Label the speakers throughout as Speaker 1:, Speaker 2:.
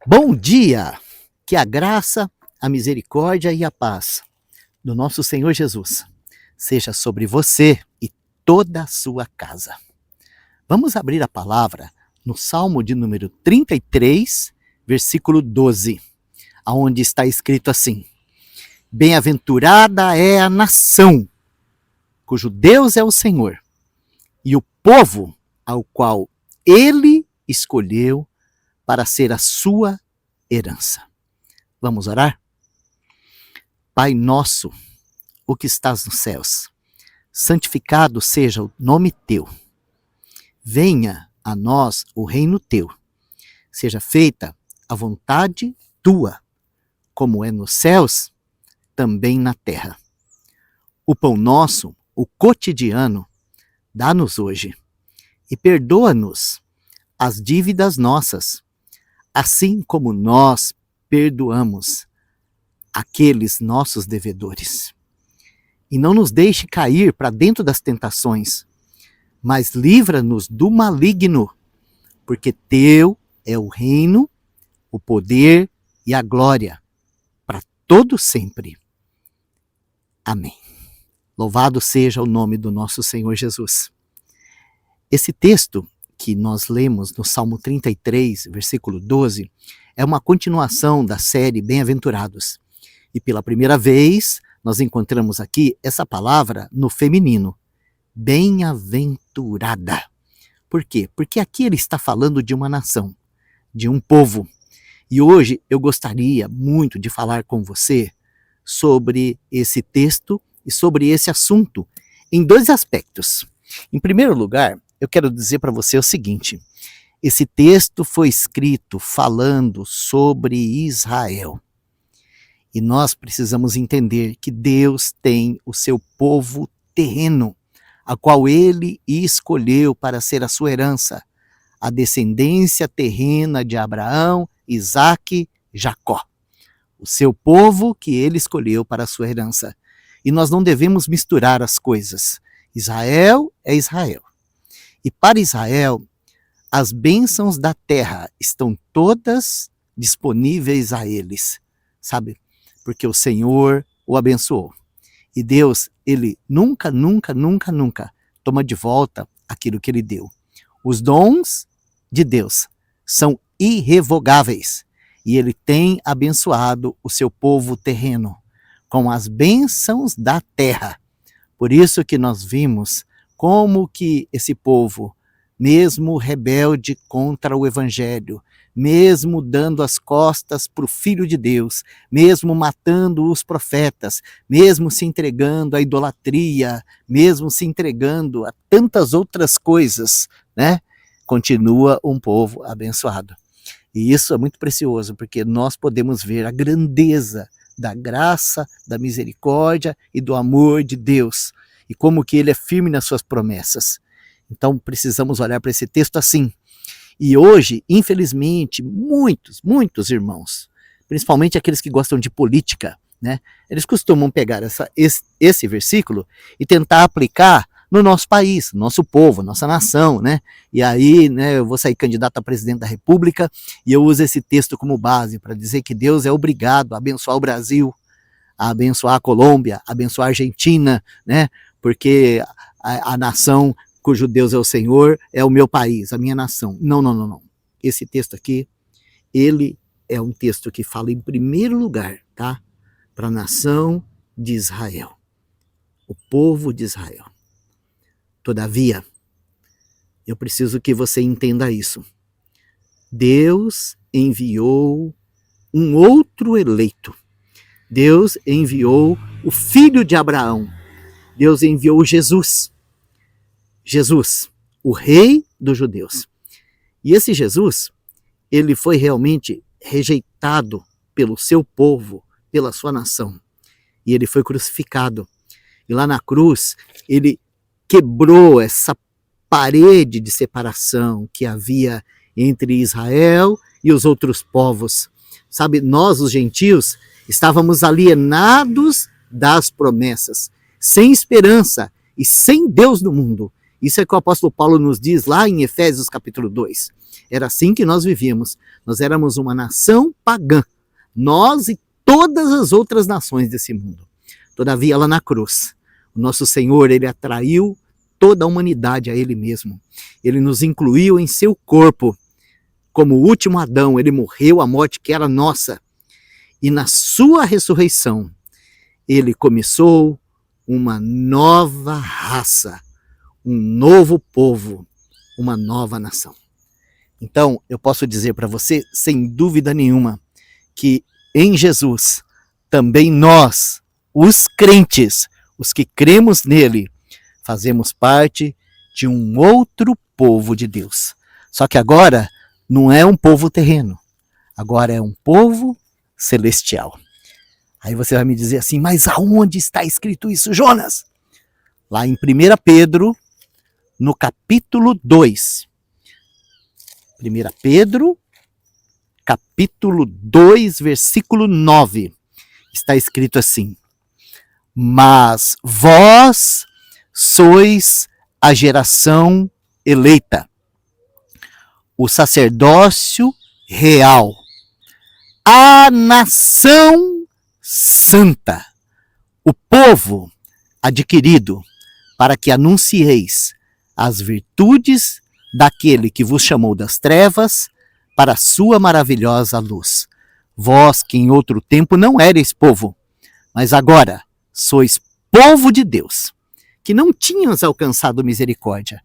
Speaker 1: Bom dia! Que a graça, a misericórdia e a paz do nosso Senhor Jesus seja sobre você e toda a sua casa. Vamos abrir a palavra no Salmo de número 33, versículo 12, aonde está escrito assim: Bem-aventurada é a nação, cujo Deus é o Senhor, e o povo ao qual ele escolheu para ser a sua herança. Vamos orar? Pai nosso, o que estás nos céus, santificado seja o nome teu. Venha a nós o reino teu. Seja feita a vontade tua, como é nos céus, também na terra. O pão nosso, o cotidiano, dá-nos hoje, e perdoa-nos as dívidas nossas, assim como nós perdoamos aqueles nossos devedores. E não nos deixe cair para dentro das tentações, mas livra-nos do maligno, porque teu é o reino, o poder e a glória, para todo sempre. Amém. Louvado seja o nome do nosso Senhor Jesus. Esse texto que nós lemos no Salmo 33, versículo 12, é uma continuação da série Bem-aventurados. E pela primeira vez, nós encontramos aqui essa palavra no feminino, bem-aventurada. Por quê? Porque aqui ele está falando de uma nação, de um povo. E hoje eu gostaria muito de falar com você sobre esse texto e sobre esse assunto, em dois aspectos. Em primeiro lugar, eu quero dizer para você o seguinte: esse texto foi escrito falando sobre Israel. E nós precisamos entender que Deus tem o seu povo terreno, a qual ele escolheu para ser a sua herança, a descendência terrena de Abraão, Isaque, Jacó. O seu povo que ele escolheu para a sua herança. E nós não devemos misturar as coisas. Israel é Israel. E para Israel, as bênçãos da terra estão todas disponíveis a eles, sabe? Porque o Senhor o abençoou. E Deus, ele nunca toma de volta aquilo que ele deu. Os dons de Deus são irrevogáveis. E ele tem abençoado o seu povo terreno com as bênçãos da terra. Por isso que nós vimos como que esse povo, mesmo rebelde contra o evangelho, mesmo dando as costas para o Filho de Deus, mesmo matando os profetas, mesmo se entregando à idolatria, mesmo se entregando a tantas outras coisas, né? Continua um povo abençoado. E isso é muito precioso, porque nós podemos ver a grandeza da graça, da misericórdia e do amor de Deus, e como que ele é firme nas suas promessas. Então precisamos olhar para esse texto assim. E hoje, infelizmente, muitos irmãos, principalmente aqueles que gostam de política, né, eles costumam pegar esse versículo e tentar aplicar no nosso país, nosso povo, nossa nação, né? E aí, né, eu vou sair candidato a presidente da República e eu uso esse texto como base para dizer que Deus é obrigado a abençoar o Brasil, a abençoar a Colômbia, a abençoar a Argentina, né? Porque a nação cujo Deus é o Senhor é o meu país, a minha nação. Não. Esse texto aqui, ele é um texto que fala em primeiro lugar, tá? Para a nação de Israel, o povo de Israel. Todavia, eu preciso que você entenda isso. Deus enviou um outro eleito. Deus enviou o filho de Abraão. Deus enviou Jesus. Jesus, o rei dos judeus. E esse Jesus, ele foi realmente rejeitado pelo seu povo, pela sua nação. E ele foi crucificado. E lá na cruz, ele quebrou essa parede de separação que havia entre Israel e os outros povos. Sabe, nós, os gentios, estávamos alienados das promessas, sem esperança e sem Deus no mundo. Isso é que o apóstolo Paulo nos diz lá em Efésios capítulo 2. Era assim que nós vivíamos. Nós éramos uma nação pagã. Nós e todas as outras nações desse mundo. Todavia, lá na cruz, o nosso Senhor, ele atraiu toda a humanidade a ele mesmo. Ele nos incluiu em seu corpo. Como o último Adão, ele morreu a morte que era nossa. E na sua ressurreição, ele começou uma nova raça, um novo povo, uma nova nação. Então, eu posso dizer para você, sem dúvida nenhuma, que em Jesus, também nós, os crentes, os que cremos nele, fazemos parte de um outro povo de Deus. Só que agora não é um povo terreno, agora é um povo celestial. Aí você vai me dizer assim, mas aonde está escrito isso, Jonas? Lá em 1 Pedro, no capítulo 2. 1 Pedro, capítulo 2, versículo 9. Está escrito assim: mas vós sois a geração eleita, o sacerdócio real, a nação santa, o povo adquirido, para que anuncieis as virtudes daquele que vos chamou das trevas para a sua maravilhosa luz. Vós que em outro tempo não erais povo, mas agora sois povo de Deus, que não tinhas alcançado misericórdia,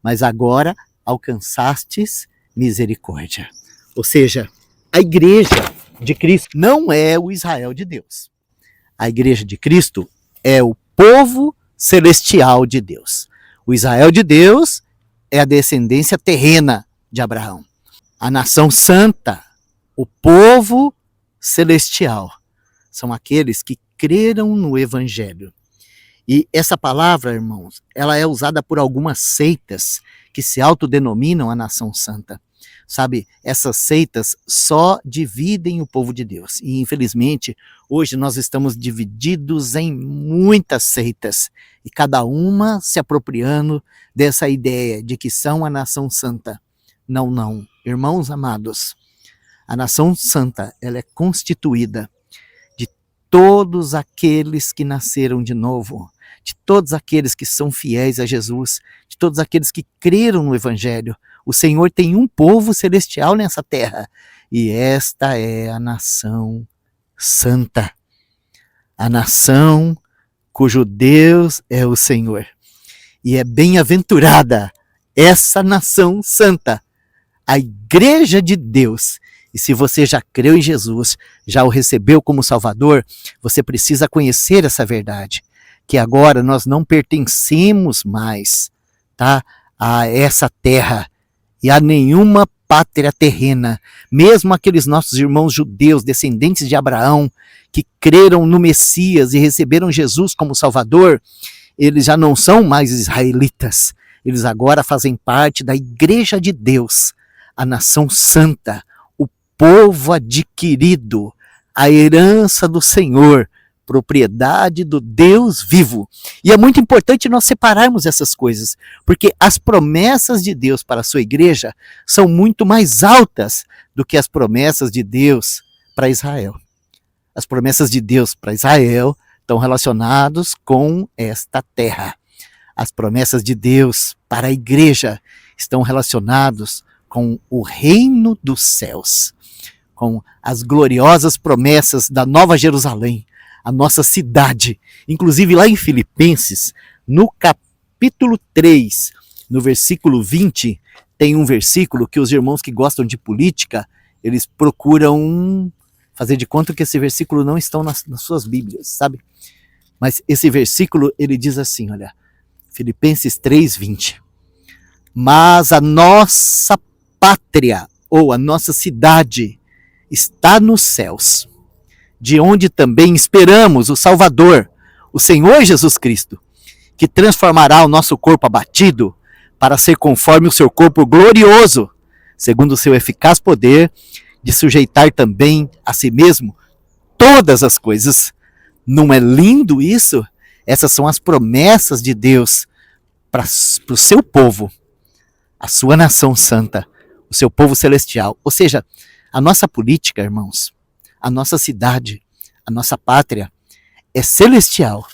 Speaker 1: mas agora alcançastes misericórdia. Ou seja, a igreja de Cristo não é o Israel de Deus. A igreja de Cristo é o povo celestial de Deus. O Israel de Deus é a descendência terrena de Abraão. A nação santa, o povo celestial, são aqueles que creram no Evangelho. E essa palavra, irmãos, ela é usada por algumas seitas que se autodenominam a nação santa. Sabe, essas seitas só dividem o povo de Deus. E, infelizmente, hoje nós estamos divididos em muitas seitas. E cada uma se apropriando dessa ideia de que são a nação santa. Não, não. Irmãos amados, a nação santa, ela é constituída de todos aqueles que nasceram de novo, de todos aqueles que são fiéis a Jesus, de todos aqueles que creram no Evangelho. O Senhor tem um povo celestial nessa terra, e esta é a nação santa. A nação cujo Deus é o Senhor. E é bem-aventurada essa nação santa, a igreja de Deus. E se você já creu em Jesus, já o recebeu como Salvador, você precisa conhecer essa verdade, que agora nós não pertencemos mais, tá, a essa terra e a nenhuma pátria terrena. Mesmo aqueles nossos irmãos judeus, descendentes de Abraão, que creram no Messias e receberam Jesus como Salvador, eles já não são mais israelitas. Eles agora fazem parte da igreja de Deus, a nação santa, o povo adquirido, a herança do Senhor, propriedade do Deus vivo. E é muito importante nós separarmos essas coisas, porque as promessas de Deus para a sua igreja são muito mais altas do que as promessas de Deus para Israel. As promessas de Deus para Israel estão relacionadas com esta terra. As promessas de Deus para a igreja estão relacionadas com o reino dos céus, com as gloriosas promessas da Nova Jerusalém, a nossa cidade. Inclusive lá em Filipenses, no capítulo 3, no versículo 20, tem um versículo que os irmãos que gostam de política, eles procuram fazer de conta que esse versículo não está nas suas Bíblias, sabe? Mas esse versículo, ele diz assim, olha, Filipenses 3, 20. Mas a nossa pátria, ou a nossa cidade, está nos céus, de onde também esperamos o Salvador, o Senhor Jesus Cristo, que transformará o nosso corpo abatido para ser conforme o seu corpo glorioso, segundo o seu eficaz poder de sujeitar também a si mesmo todas as coisas. Não é lindo isso? Essas são as promessas de Deus para o seu povo, a sua nação santa, o seu povo celestial. Ou seja, a nossa política, irmãos, a nossa cidade, a nossa pátria é celestial.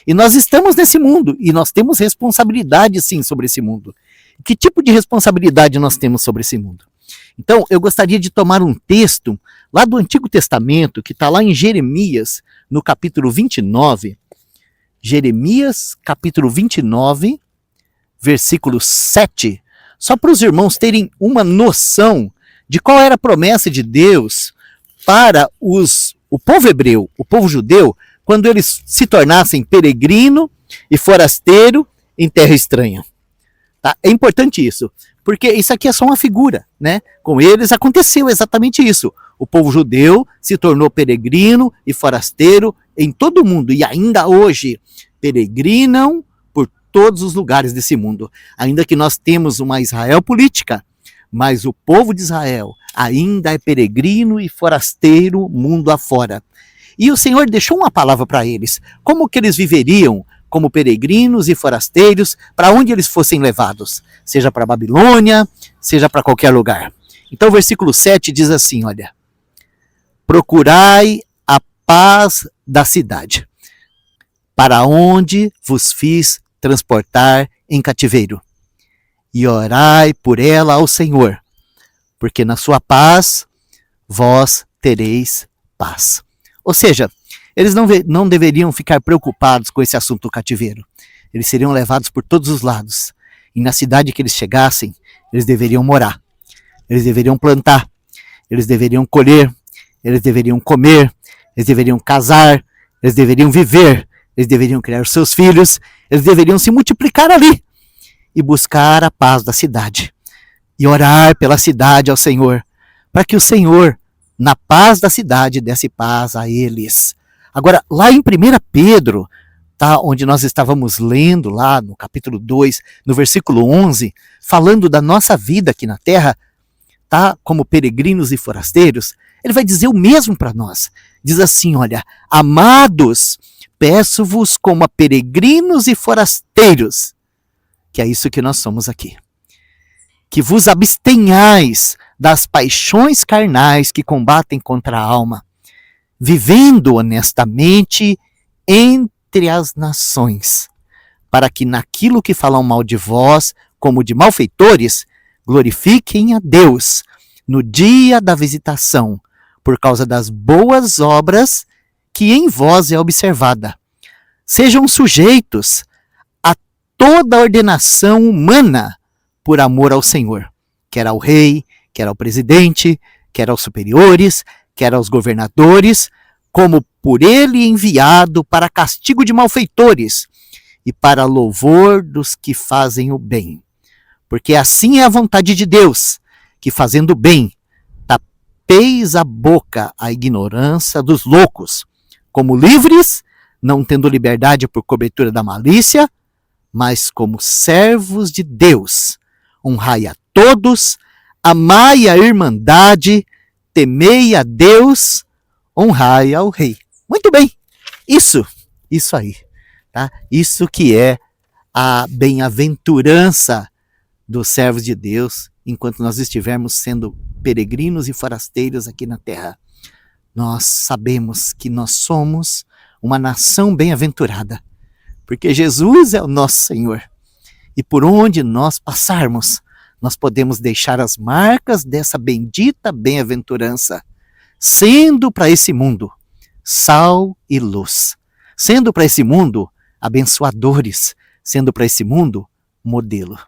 Speaker 1: E nós estamos nesse mundo e nós temos responsabilidade sim sobre esse mundo. Que tipo de responsabilidade nós temos sobre esse mundo? Então, eu gostaria de tomar um texto lá do Antigo Testamento, que está lá em Jeremias, no capítulo 29. Jeremias, capítulo 29, versículo 7. Só para os irmãos terem uma noção de qual era a promessa de Deus para o povo hebreu, o povo judeu, quando eles se tornassem peregrino e forasteiro em terra estranha. Tá? É importante isso, porque isso aqui é só uma figura, né? Com eles aconteceu exatamente isso. O povo judeu se tornou peregrino e forasteiro em todo o mundo, e ainda hoje peregrinam por todos os lugares desse mundo. Ainda que nós temos uma Israel política, mas o povo de Israel ainda é peregrino e forasteiro mundo afora. E o Senhor deixou uma palavra para eles. Como que eles viveriam como peregrinos e forasteiros para onde eles fossem levados? Seja para a Babilônia, seja para qualquer lugar. Então o versículo 7 diz assim, olha. Procurai a paz da cidade, para onde vos fiz transportar em cativeiro. E orai por ela ao Senhor, porque na sua paz vós tereis paz. Ou seja, eles não deveriam ficar preocupados com esse assunto do cativeiro. Eles seriam levados por todos os lados. E na cidade que eles chegassem, eles deveriam morar. Eles deveriam plantar. Eles deveriam colher. Eles deveriam comer. Eles deveriam casar. Eles deveriam viver. Eles deveriam criar os seus filhos. Eles deveriam se multiplicar ali. E buscar a paz da cidade. E orar pela cidade ao Senhor. Para que o Senhor, na paz da cidade, desse paz a eles. Agora, lá em 1 Pedro, tá, onde nós estávamos lendo, lá no capítulo 2, no versículo 11, falando da nossa vida aqui na terra, tá, como peregrinos e forasteiros, ele vai dizer o mesmo para nós. Diz assim, olha, amados, peço-vos como a peregrinos e forasteiros, que é isso que nós somos aqui, que vos abstenhais das paixões carnais que combatem contra a alma, vivendo honestamente entre as nações, para que naquilo que falam mal de vós, como de malfeitores, glorifiquem a Deus no dia da visitação, por causa das boas obras que em vós é observada. Sejam sujeitos a toda a ordenação humana por amor ao Senhor, quer ao rei, quer ao presidente, quer aos superiores, quer aos governadores, como por ele enviado para castigo de malfeitores e para louvor dos que fazem o bem. Porque assim é a vontade de Deus, que fazendo o bem, tapeis a boca à ignorância dos loucos, como livres, não tendo liberdade por cobertura da malícia, mas como servos de Deus. Honrai a todos, amai a irmandade, temei a Deus, honrai ao rei. Muito bem, isso aí, tá? Isso que é a bem-aventurança dos servos de Deus, enquanto nós estivermos sendo peregrinos e forasteiros aqui na terra. Nós sabemos que nós somos uma nação bem-aventurada, porque Jesus é o nosso Senhor. E por onde nós passarmos, nós podemos deixar as marcas dessa bendita bem-aventurança, sendo para esse mundo sal e luz, sendo para esse mundo abençoadores, sendo para esse mundo modelo.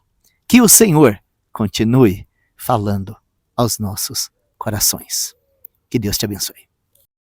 Speaker 1: Que o Senhor continue falando aos nossos corações. Que Deus te abençoe.